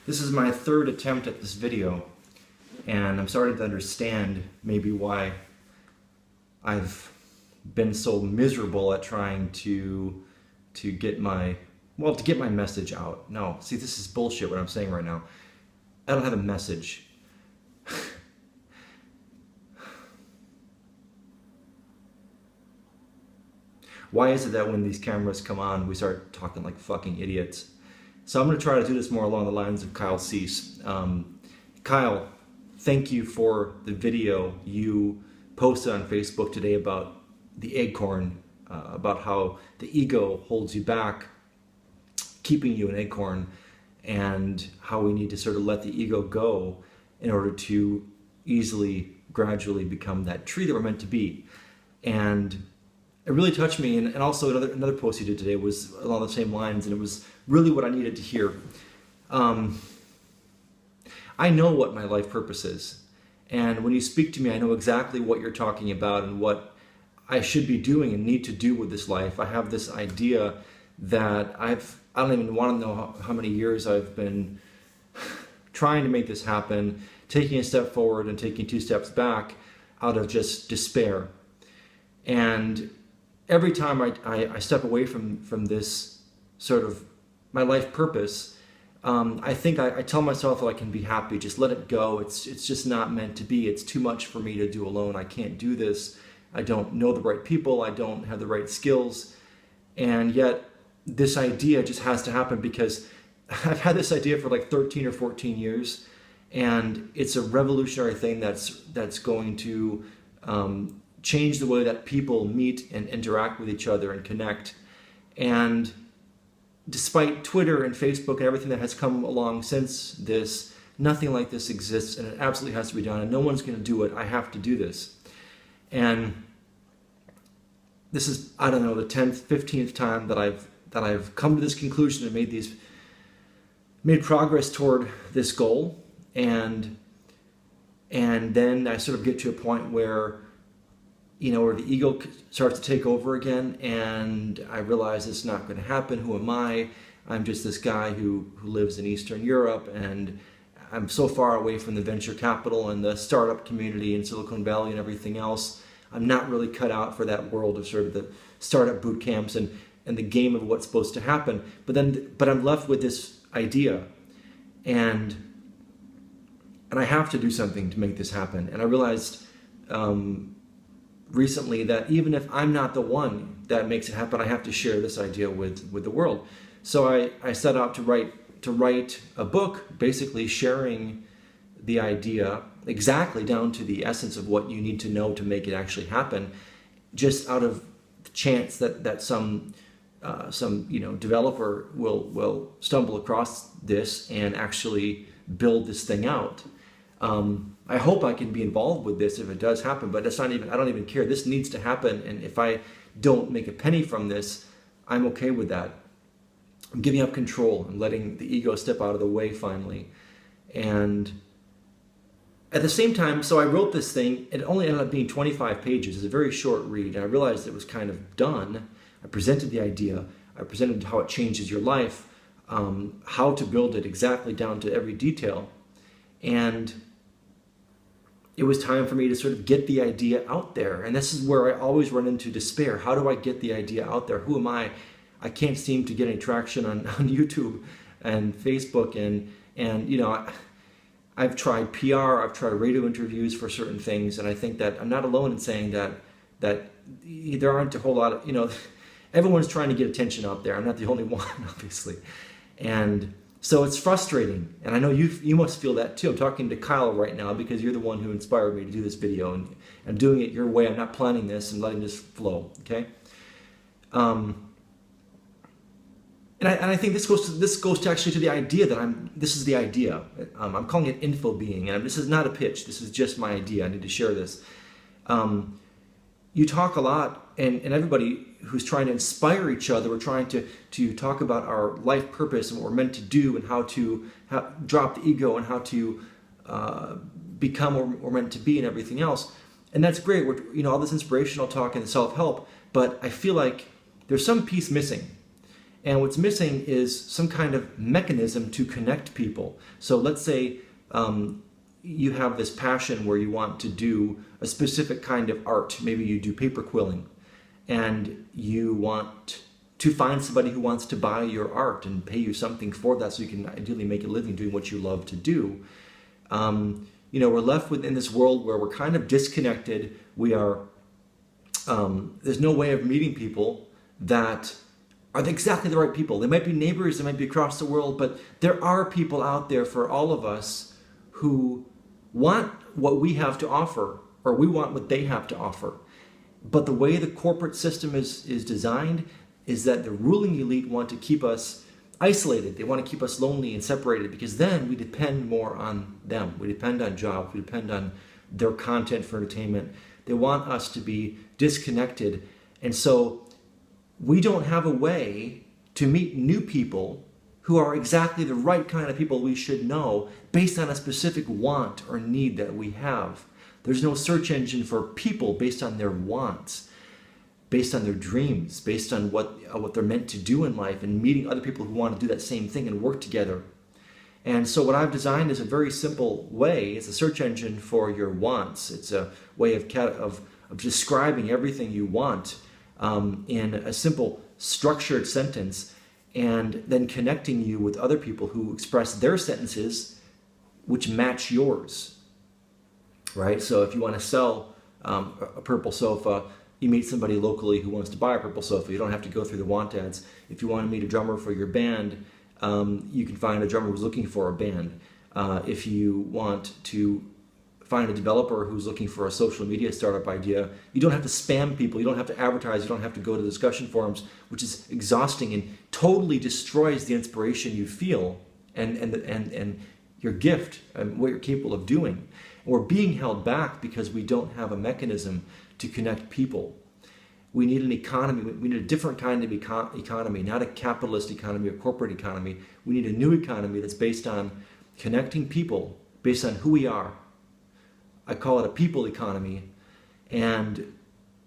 This is my third attempt at this video, and I'm starting to understand maybe why I've been so miserable at trying to get my message out. No, see, this is bullshit what I'm saying right now. I don't have a message. Why is it that when these cameras come on, we start talking like fucking idiots? So I'm going to try to do this more along the lines of Kyle Cease. Kyle, thank you for the video you posted on Facebook today about the acorn, about how the ego holds you back, keeping you an acorn, and how we need to sort of let the ego go in order to easily, gradually become that tree that we're meant to be. And it really touched me, and also another post you did today was along the same lines, and it was really what I needed to hear. I know what my life purpose is, and when you speak to me, I know exactly what you're talking about and what I should be doing and need to do with this life. I have this idea that I don't even want to know how many years I've been trying to make this happen, taking a step forward and taking 2 steps back out of just despair. And every time I step away from this sort of my life purpose, I think I tell myself that I can be happy, just let it go. It's just not meant to be. It's too much for me to do alone. I can't do this. I don't know the right people. I don't have the right skills. And yet this idea just has to happen because I've had this idea for like 13 or 14 years, and it's a revolutionary thing that's going to change the way that people meet and interact with each other and connect. And despite Twitter and Facebook and everything that has come along since this, nothing like this exists, and it absolutely has to be done, and no one's going to do it. I have to do this. And this is, I don't know, the 10th, 15th time that I've come to this conclusion and made progress toward this goal. And then I sort of get to a point where where the ego starts to take over again, and I realize it's not going to happen. Who am I? I'm just this guy who lives in Eastern Europe, and I'm so far away from the venture capital and the startup community in Silicon Valley and everything else. I'm not really cut out for that world of sort of the startup boot camps and the game of what's supposed to happen. But I'm left with this idea, and I have to do something to make this happen. And I realized recently that even if I'm not the one that makes it happen, I have to share this idea with the world. So I set out to write a book, basically sharing the idea exactly down to the essence of what you need to know to make it actually happen, just out of the chance that some developer will stumble across this and actually build this thing out. I hope I can be involved with this if it does happen, but I don't even care. This needs to happen, and if I don't make a penny from this, I'm okay with that. I'm giving up control and letting the ego step out of the way finally. And at the same time, so I wrote this thing. It only ended up being 25 pages. It's a very short read, and I realized it was kind of done. I presented the idea. I presented how it changes your life, how to build it exactly down to every detail. And it was time for me to sort of get the idea out there. And this is where I always run into despair. How do I get the idea out there? Who am I? I can't seem to get any traction on YouTube and Facebook. And I've tried PR, I've tried radio interviews for certain things. And I think that I'm not alone in saying that there aren't a whole lot of, everyone's trying to get attention out there. I'm not the only one, obviously. And so it's frustrating, and I know you must feel that too. I'm talking to Kyle right now because you're the one who inspired me to do this video, and I'm doing it your way. I'm not planning this and letting this flow, okay? And I think this goes to actually to the idea that this is the idea. I'm calling it info being, and this is not a pitch. This is just my idea. I need to share this. You talk a lot, and everybody who's trying to inspire each other, we're trying to talk about our life purpose and what we're meant to do, and how to drop the ego, and how to become what we're meant to be, and everything else. And that's great. All this inspirational talk and self-help, but I feel like there's some piece missing. And what's missing is some kind of mechanism to connect people. So let's say you have this passion where you want to do a specific kind of art. Maybe you do paper quilling, and you want to find somebody who wants to buy your art and pay you something for that so you can ideally make a living doing what you love to do. We're left within this world where we're kind of disconnected. We are, there's no way of meeting people that are exactly the right people. They might be neighbors, they might be across the world, but there are people out there for all of us who want what we have to offer, or we want what they have to offer. But the way the corporate system is designed is that the ruling elite want to keep us isolated. They want to keep us lonely and separated, because then we depend more on them. We depend on jobs. We depend on their content for entertainment. They want us to be disconnected. And so we don't have a way to meet new people who are exactly the right kind of people we should know based on a specific want or need that we have. There's no search engine for people based on their wants, based on their dreams, based on what they're meant to do in life, and meeting other people who want to do that same thing and work together. And so what I've designed is a very simple way. It's a search engine for your wants. It's a way of describing everything you want in a simple structured sentence, and then connecting you with other people who express their sentences which match yours, right? So if you want to sell a purple sofa, you meet somebody locally who wants to buy a purple sofa. You don't have to go through the want ads. If you want to meet a drummer for your band, you can find a drummer who's looking for a band. If you want to find a developer who's looking for a social media startup idea, you don't have to spam people, you don't have to advertise, you don't have to go to discussion forums, which is exhausting and totally destroys the inspiration you feel and your gift and what you're capable of doing. And we're being held back because we don't have a mechanism to connect people. We need an economy. We need a different kind of economy, not a capitalist economy or corporate economy. We need a new economy that's based on connecting people based on who we are. I call it a people economy. And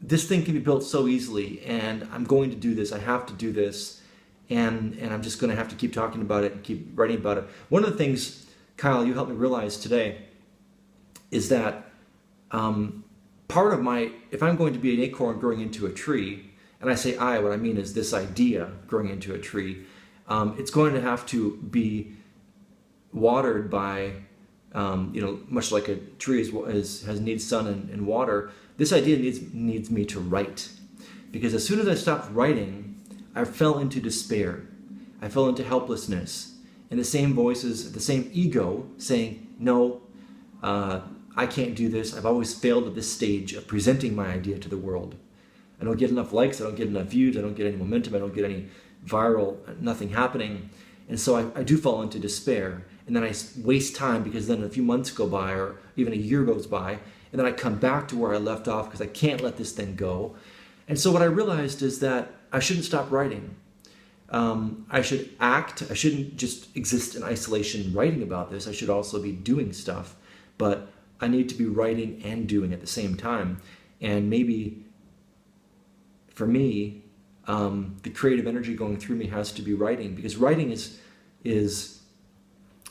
this thing can be built so easily, and I'm going to do this. I have to do this. And I'm just going to have to keep talking about it and keep writing about it. One of the things, Kyle, you helped me realize today is that part of if I'm going to be an acorn growing into a tree, and I say what I mean is this idea growing into a tree, it's going to have to be watered by, much like a tree needs sun and water. This idea needs me to write, because as soon as I stopped writing, I fell into despair. I fell into helplessness, and the same voices, the same ego saying, no, I can't do this. I've always failed at this stage of presenting my idea to the world. I don't get enough likes, I don't get enough views, I don't get any momentum, I don't get any viral, nothing happening. And so I do fall into despair. And then I waste time, because then a few months go by, or even a year goes by, and then I come back to where I left off because I can't let this thing go. And so what I realized is that I shouldn't stop writing. I should act. I shouldn't just exist in isolation writing about this. I should also be doing stuff. But I need to be writing and doing at the same time. And maybe for me, the creative energy going through me has to be writing, because writing is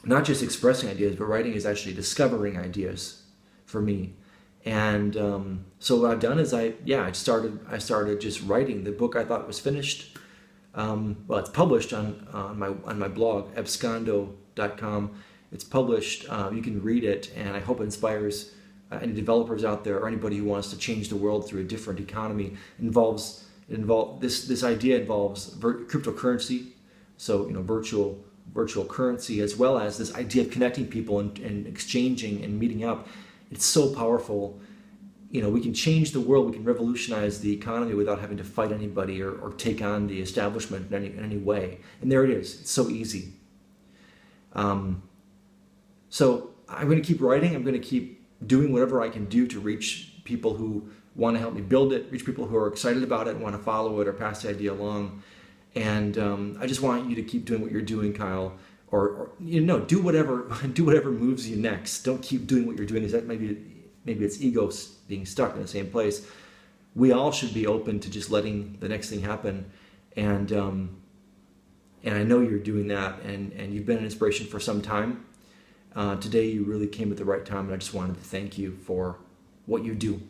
not just expressing ideas, but writing is actually discovering ideas for me. And so what I've done is I started just writing. The book I thought was finished. It's published on my blog, abscondo.com. It's published. You can read it, and I hope it inspires any developers out there, or anybody who wants to change the world through a different economy. This idea involves cryptocurrency, so virtual currency, as well as this idea of connecting people and exchanging and meeting up. It's so powerful. We can change the world. We can revolutionize the economy without having to fight anybody or take on the establishment in any way. And there it is. It's so easy. So I'm going to keep writing. I'm going to keep doing whatever I can do to reach people who want to help me build it, reach people who are excited about it and want to follow it or pass the idea along. And I just want you to keep doing what you're doing, Kyle. Or do whatever moves you next. Don't keep doing what you're doing. Is that maybe it's ego being stuck in the same place? We all should be open to just letting the next thing happen, and And I know you're doing that, and you've been an inspiration for some time. Today you really came at the right time, and I just wanted to thank you for what you do.